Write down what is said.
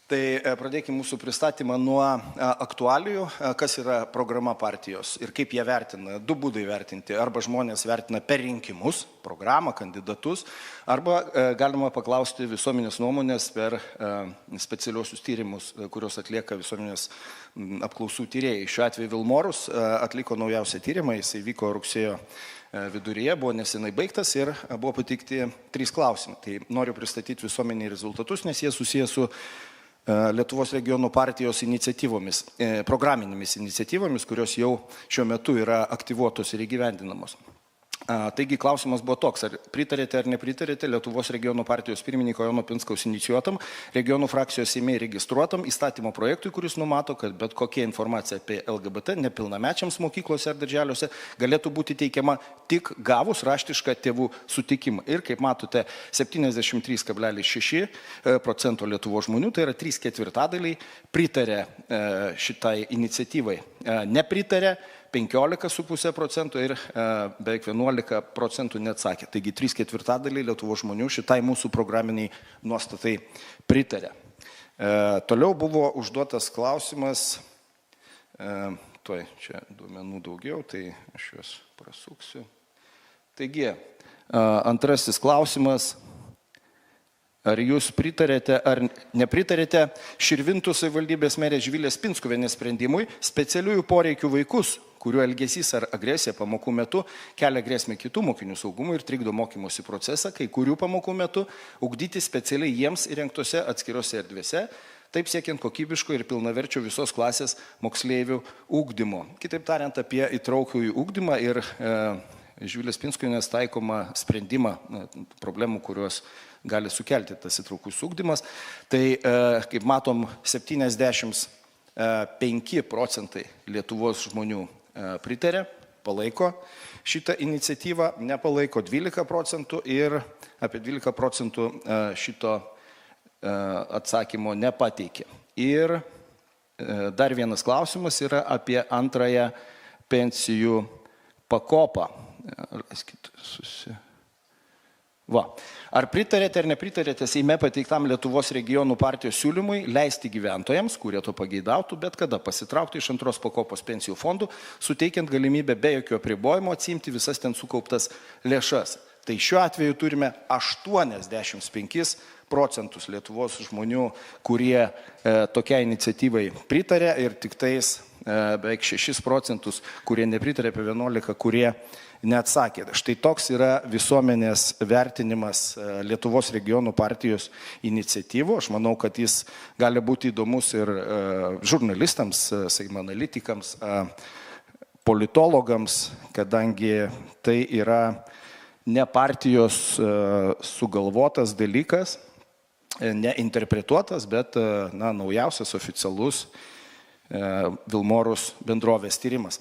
Tai pradėkime mūsų pristatymą nuo aktualijų, kas yra programa partijos ir kaip jie vertina. Du būdai vertinti. Arba žmonės vertina per rinkimus, programą, kandidatus, arba galima paklausti visuomenės nuomonės per specialiosius tyrimus, kurios atlieka visuomenės apklausų tyrėjai. Šiuo atveju Vilmorus atliko naujausią tyrimą, jis įvyko rugsėjo viduryje, buvo nesenai baigtas ir buvo pateikti 3 klausimai. Tai noriu pristatyti visuomeniai rezultatus, nes jie susijęs su Lietuvos regionų partijos iniciatyvomis, programinėmis iniciatyvomis, kurios jau šiuo metu yra aktyvuotos ir įgyvendinamos. Taigi klausimas buvo toks, ar pritarėte ar nepritarėte Lietuvos regionų partijos pirmininko Jono Pinskus inicijuotam, regionų frakcijos Seime registruotam įstatymo projektui, kuris numato, kad bet kokia informacija apie LGBT nepilnamečiams mokyklose ar darželiuose galėtų būti teikiama tik gavus raštišką tėvų sutikimą. Ir kaip matote, 73,6% Lietuvos žmonių, tai yra 3/4 pritarė šitai iniciatyvai. Nepritarė 15,5% ir beveik 11% neatsakė. Taigi 3/4 Lietuvos žmonių šitai mūsų programiniai nuostatai pritarė. Toliau buvo užduotas klausimas, čia duomenų daugiau, tai aš juos prasuksiu. Taigi, antrasis klausimas. Ar jūs pritarėte ar nepritarėte Širvintų savivaldybės merės Živilės Pinskuvienės sprendimui specialiųjų poreikių vaikus, kurių elgesys ar agresija pamokų metu kelia grėsmę kitų mokinių saugumui ir trikdo mokymosi procesą, kai kurių pamokų metu ugdyti specialiai jiems įrengtose atskirose erdvėse, taip siekiant kokybiško ir pilnaverčio visos klasės moksleivių ugdymo. Kitaip tariant, apie įtraukiųjų ugdymą ir Živilės Pinskuvienės taikomą sprendimą problemų, kurios gali sukelti tas įtraukus ugdymas. Tai, kaip matom, 75% Lietuvos žmonių pritarė, palaiko šitą iniciatyvą, nepalaiko 12% ir apie 12% šito atsakymo nepateikė. Ir dar vienas klausimas yra apie antrąją pensijų pakopą. Ar pritarėte ar nepritarėte Seime pateiktam Lietuvos regionų partijos siūlymui leisti gyventojams, kurie to pageidautų, bet kada pasitraukti iš antros pakopos pensijų fondų, suteikiant galimybę be jokio apribojimo atsiimti visas ten sukauptas lėšas? Tai šiuo atveju turime 85% Lietuvos žmonių, kurie tokiai iniciatyvai pritarė ir tik tais beveik 6%, kurie nepritarė, apie 11%, kurie neatsakė. Štai toks yra visuomenės vertinimas Lietuvos regionų partijos iniciatyvų. Aš manau, kad jis gali būti įdomus ir žurnalistams, Seimo analitikams, politologams, kadangi tai yra ne partijos sugalvotas dalykas, neinterpretuotas, bet naujausias oficialus Vilmorus bendrovės tyrimas.